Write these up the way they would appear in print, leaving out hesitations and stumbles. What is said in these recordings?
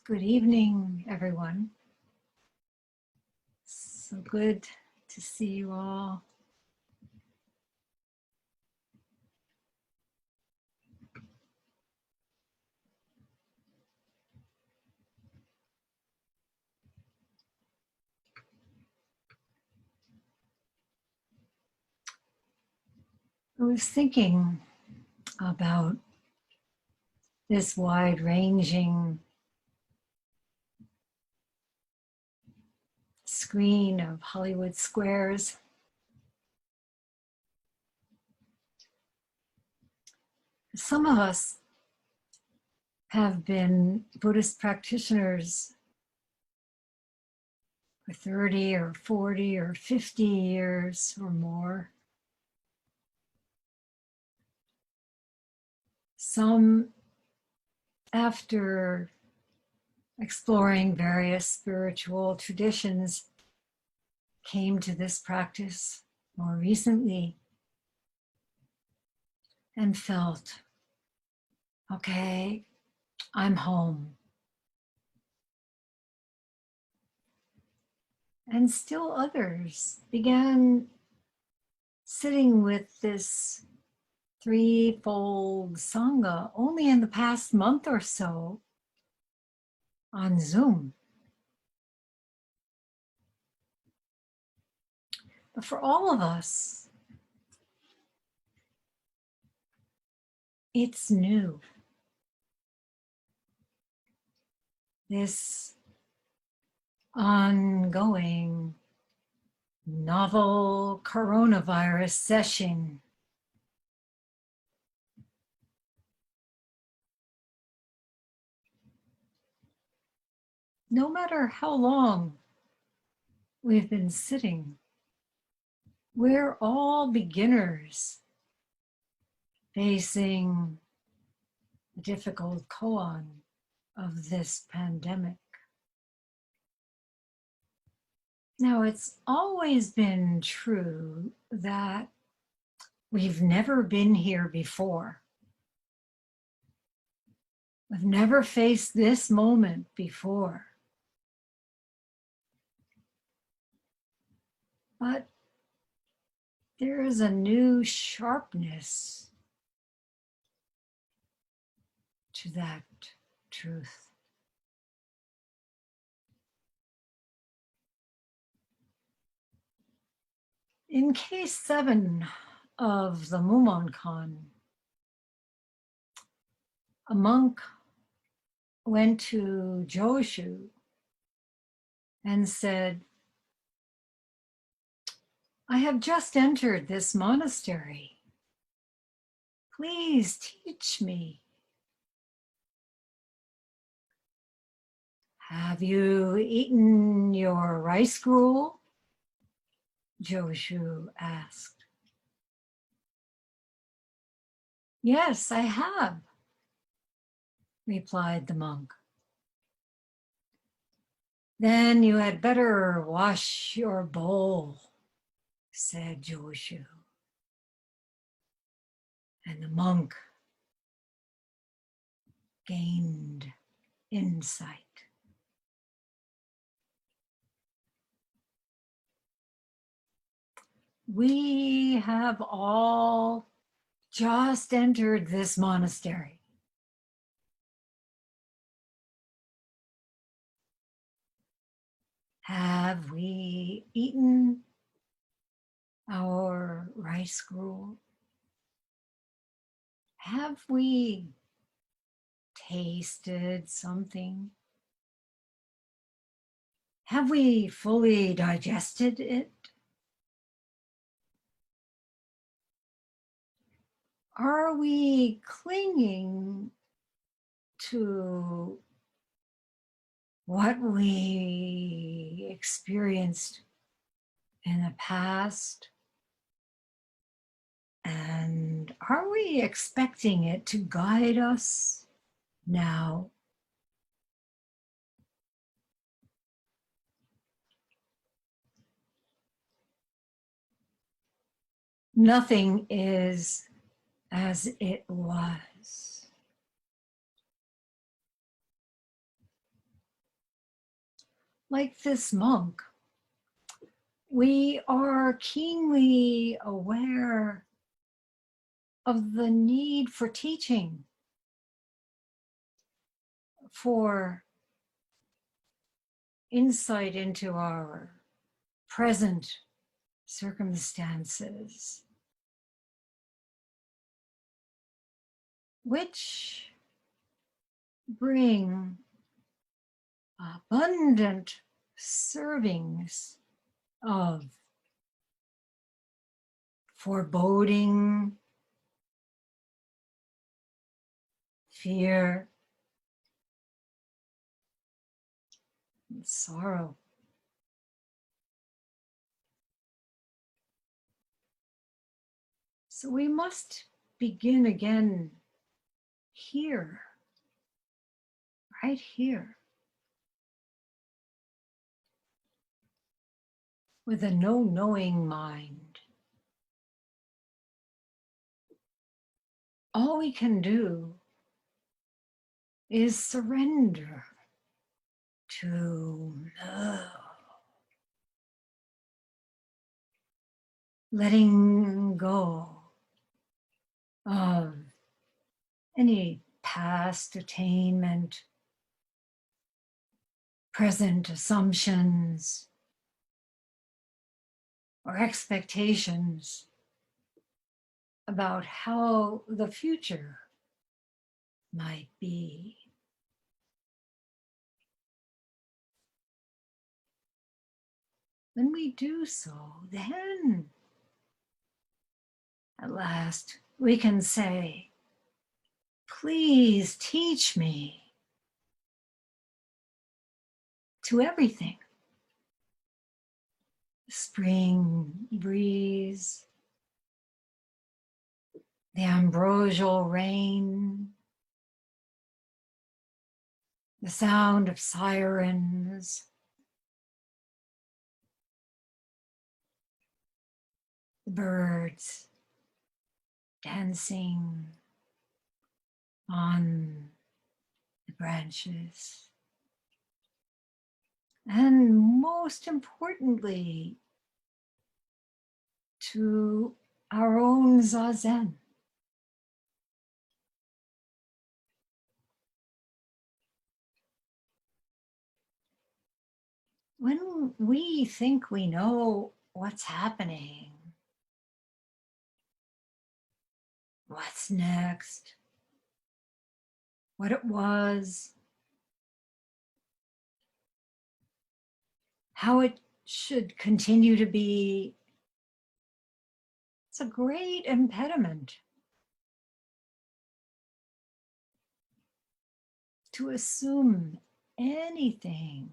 Good evening, everyone. So good to see you all. I was thinking about this wide-ranging screen of Hollywood squares. Some of us have been Buddhist practitioners for 30 or 40 or 50 years or more. Some, after exploring various spiritual traditions, came to this practice more recently and felt, okay, I'm home. And still others began sitting with this threefold Sangha only in the past month or so on Zoom. But for all of us, it's new. This ongoing novel coronavirus session. No matter how long we've been sitting, we're all beginners facing the difficult koan of this pandemic. Now, it's always been true that we've never been here before. We've never faced this moment before. But there is a new sharpness to that truth. In case 7 of the Mumonkan, a monk went to Joshu and said, I have just entered this monastery. Please teach me. Have you eaten your rice gruel? Joshu asked. Yes, I have, replied the monk. Then you had better wash your bowl, said Joshu. And the monk gained insight. We have all just entered this monastery. Have we eaten our rice gruel? Have we tasted something? Have we fully digested it? Are we clinging to what we experienced in the past? And are we expecting it to guide us now? Nothing is as it was. like this monk, we are keenly aware of the need for teaching, for insight into our present circumstances, which bring abundant servings of foreboding, fear, and sorrow. So we must begin again here, right here, with a knowing mind. All we can do is surrender to know, letting go of any past attainment, present assumptions, or expectations about how the future might be. When we do so, then at last we can say, please teach me to everything. Spring breeze, the ambrosial rain, the sound of sirens, the birds dancing on the branches, and most importantly, to our own zazen. When we think we know what's happening, what's next, what it was, how it should continue to be, it's a great impediment to assume anything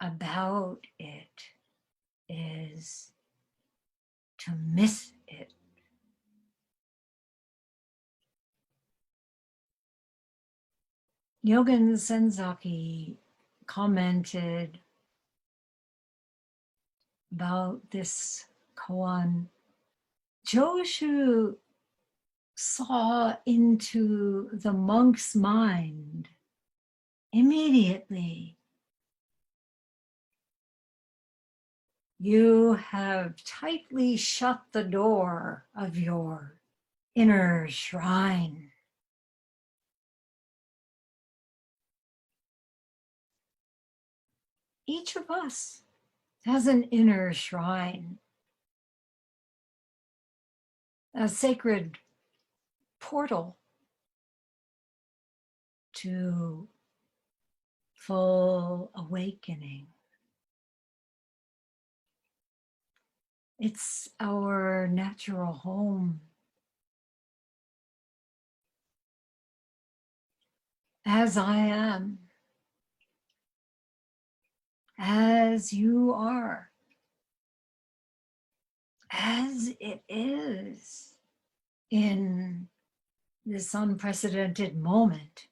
about it is to miss it. Nyogen Senzaki commented about this koan. Joshu saw into the monk's mind immediately. You have tightly shut the door of your inner shrine. Each of us has an inner shrine, a sacred portal to full awakening. It's our natural home. As I am, as you are, as it is in this unprecedented moment.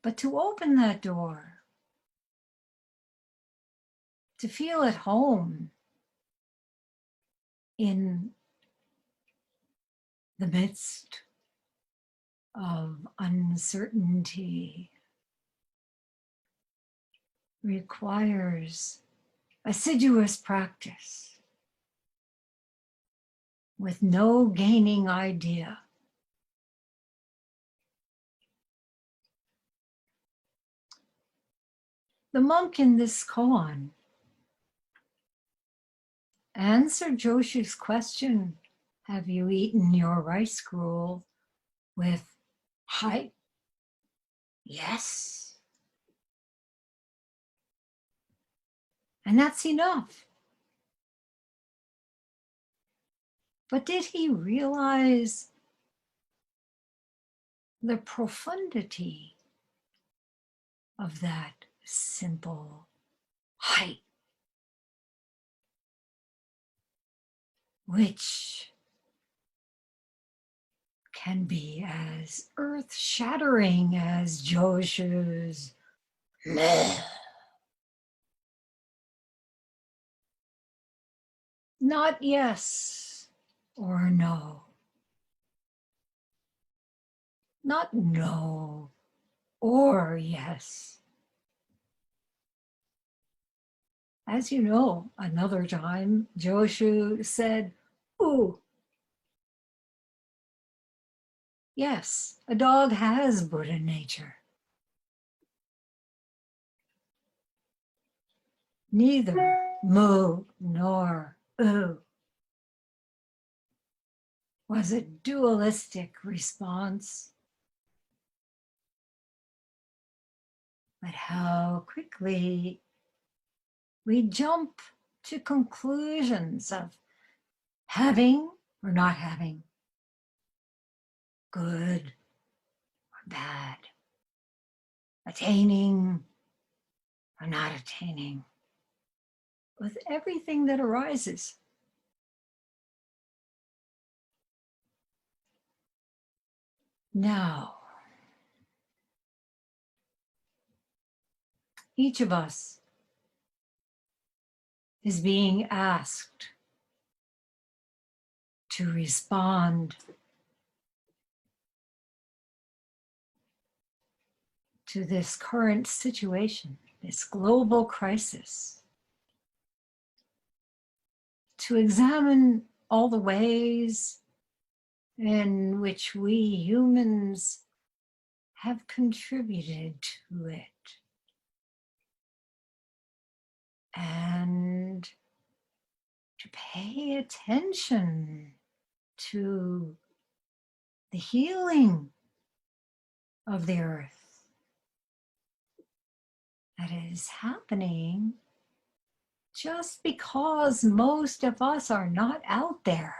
But to open that door, to feel at home in the midst of uncertainty requires assiduous practice with no gaining idea. The monk in this koan answered Joshu's question, have you eaten your rice gruel, with "Hai, yes." And that's enough. But did he realize the profundity of that simple "Hai," which can be as earth-shattering as Joshu's "Meh." Not yes or no. Not no or yes. As you know, another time, Joshu said, ooh, yes, a dog has Buddha nature. Neither moo nor ooh was a dualistic response. But how quickly we jump to conclusions of having or not having, good or bad, attaining or not attaining, with everything that arises. Now, each of us is being asked to respond to this current situation, this global crisis, to examine all the ways in which we humans have contributed to it, and to pay attention to the healing of the earth that is happening just because most of us are not out there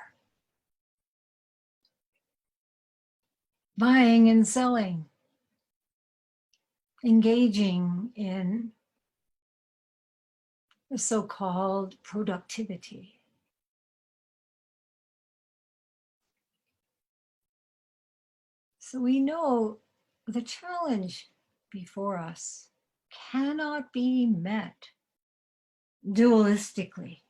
buying and selling, engaging in the so-called productivity. So we know the challenge before us cannot be met dualistically.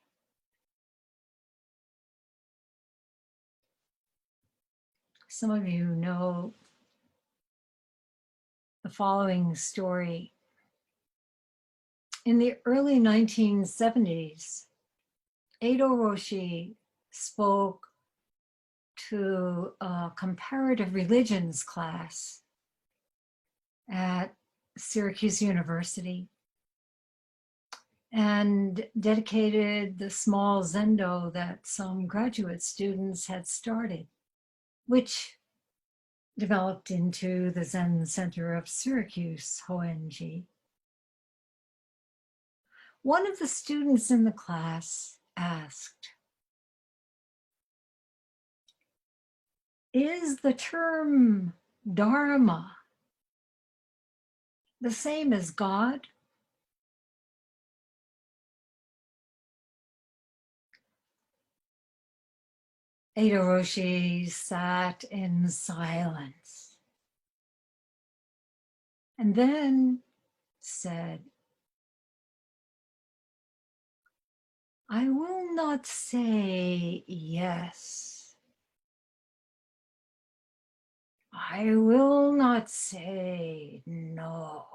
Some of you know the following story. In the early 1970s, Edo Roshi spoke to a comparative religions class at Syracuse University and dedicated the small zendo that some graduate students had started, which developed into the Zen Center of Syracuse, Hoenji. One of the students in the class asked, is the term Dharma the same as God? Edo Roshi sat in silence and then said, I will not say yes. I will not say no.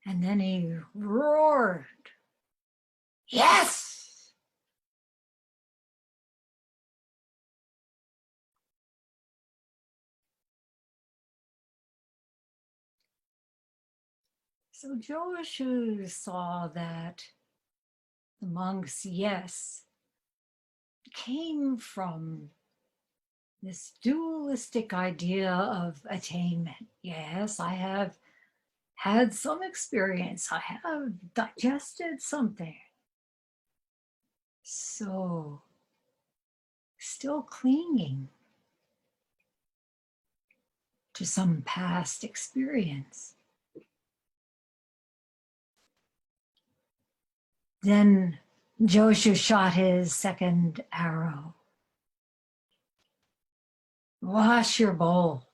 And then he roared, yes! So Joshu saw that the monk's yes came from this dualistic idea of attainment. Yes, I have had some experience. I have digested something. So, still clinging to some past experience. Then Joshu shot his second arrow. Wash your bowl.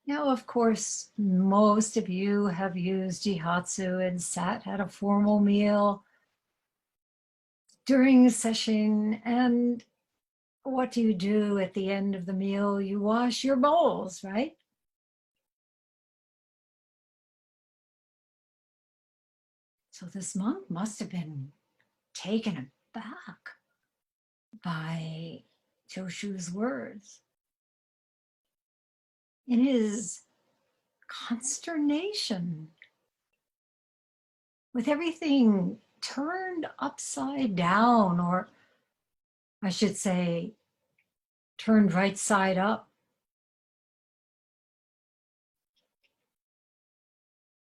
Now, of course, most of you have used jihatsu and sat at a formal meal during a session. And what do you do at the end of the meal? You wash your bowls, right? So this monk must have been taken aback by Joshu's words. In his consternation, with everything turned upside down, or I should say, turned right side up.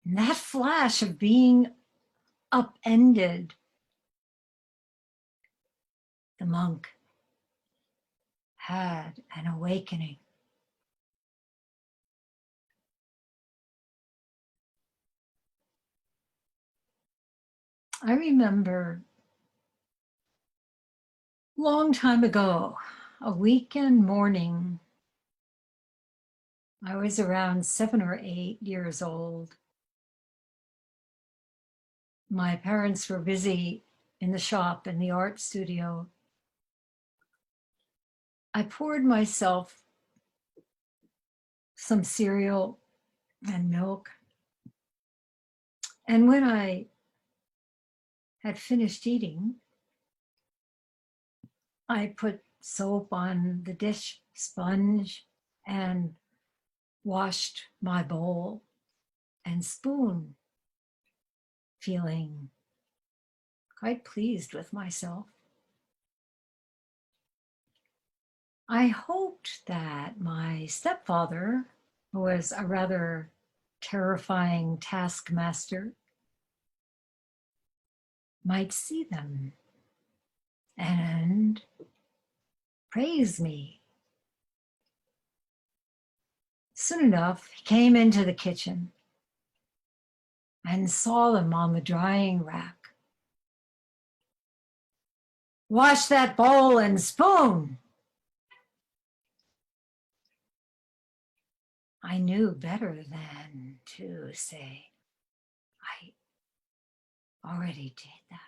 And that flash of being upended, the monk had an awakening. I remember long time ago, a weekend morning, I was around 7 or 8 years old. My parents were busy in the shop, in the art studio. I poured myself some cereal and milk. And when I had finished eating, I put soap on the dish sponge and washed my bowl and spoon, feeling quite pleased with myself. I hoped that my stepfather, who was a rather terrifying taskmaster, might see them and praise me. Soon enough, he came into the kitchen and saw them on the drying rack. Wash that bowl and spoon. I knew better than to say, I already did that.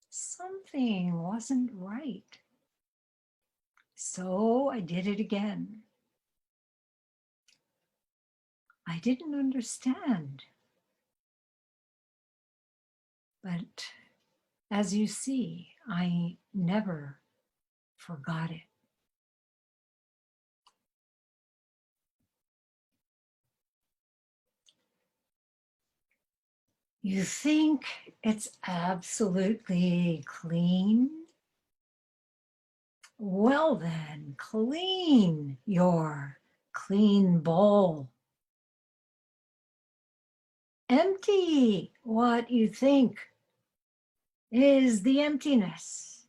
Something wasn't right. So I did it again. I didn't understand. But as you see, I never forgot it. You think it's absolutely clean? Well then, clean your clean bowl. Empty what you think is the emptiness.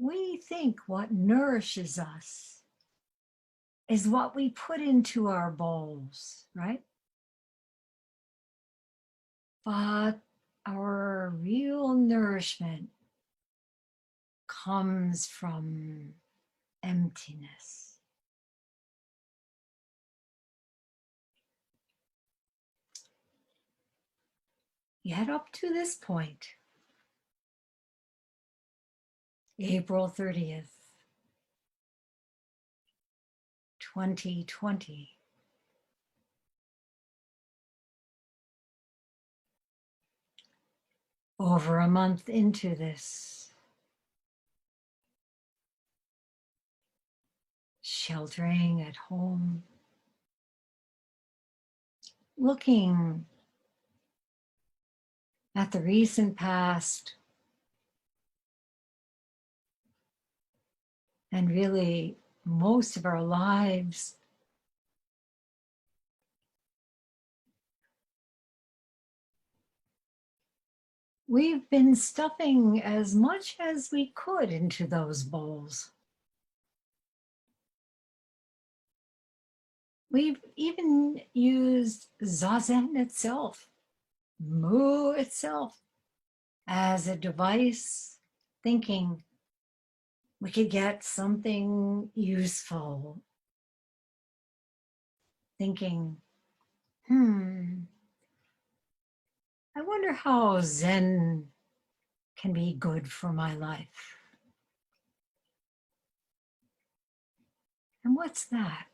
We think what nourishes us is what we put into our bowls, right? But our real nourishment comes from emptiness. Yet up to this point, April 30th, 2020, over a month into this, sheltering at home, looking at the recent past, and really most of our lives, we've been stuffing as much as we could into those bowls. We've even used Zazen itself, Mu itself, as a device, thinking we could get something useful, thinking, I wonder how Zen can be good for my life. And what's that?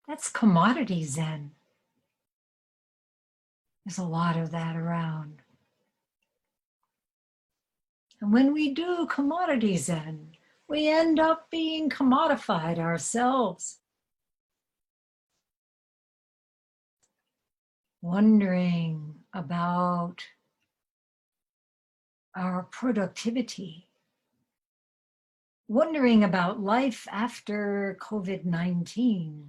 That's commodity Zen. There's a lot of that around. And when we do commodity Zen, we end up being commodified ourselves. Wondering about our productivity, wondering about life after COVID-19.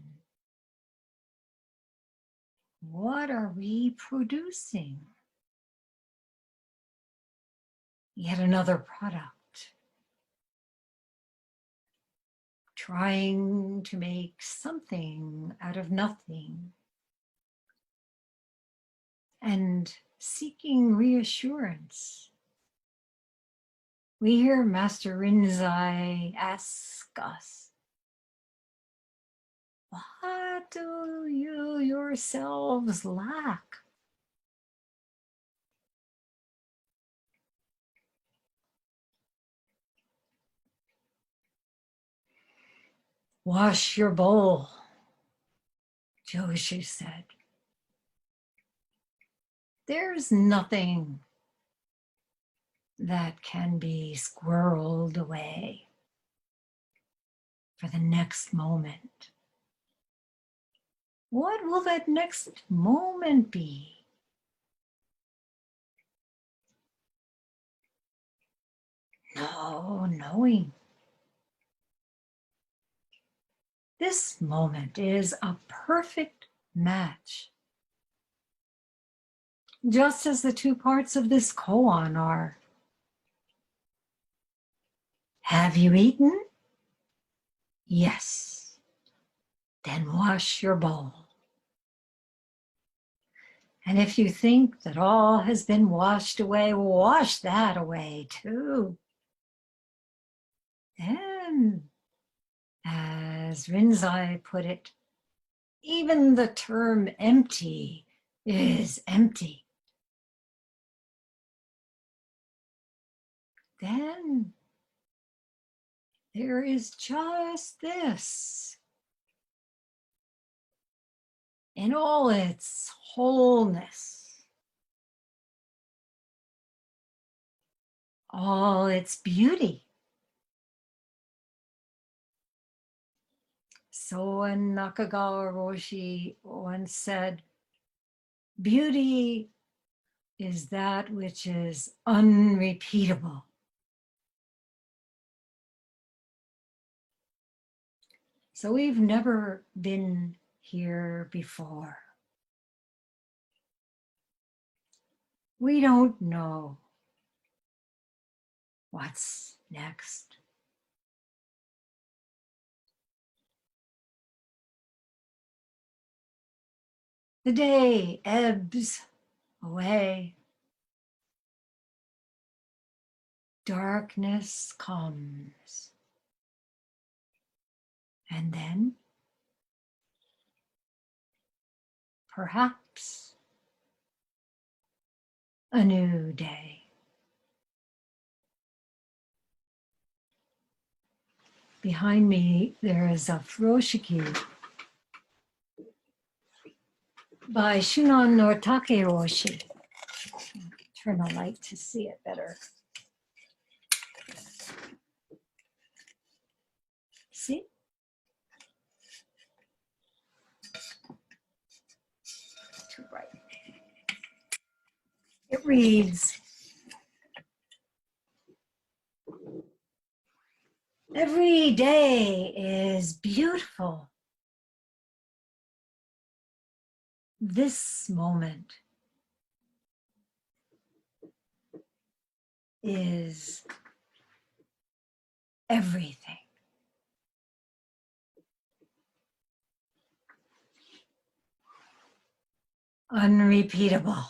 What are we producing? Yet another product. Trying to make something out of nothing. And seeking reassurance. We hear Master Rinzai ask us, what do you yourselves lack? Wash your bowl, Joshu said. There's nothing that can be squirreled away for the next moment. What will that next moment be? No knowing. This moment is a perfect match. Just as the two parts of this koan are. Have you eaten? Yes. Then wash your bowl. And if you think that all has been washed away, wash that away too. Then, as Rinzai put it, even the term empty is empty. Then there is just this in all its wholeness, all its beauty. So when Nakagawa Roshi once said, beauty is that which is unrepeatable. So we've never been here before. We don't know what's next. The day ebbs away. darkness comes. And then, perhaps, a new day. Behind me, there is a Roshi by Shunon Nortake Roshi. Turn the light to see it better. See? Too bright. It reads, every day is beautiful. This moment is everything. Unrepeatable.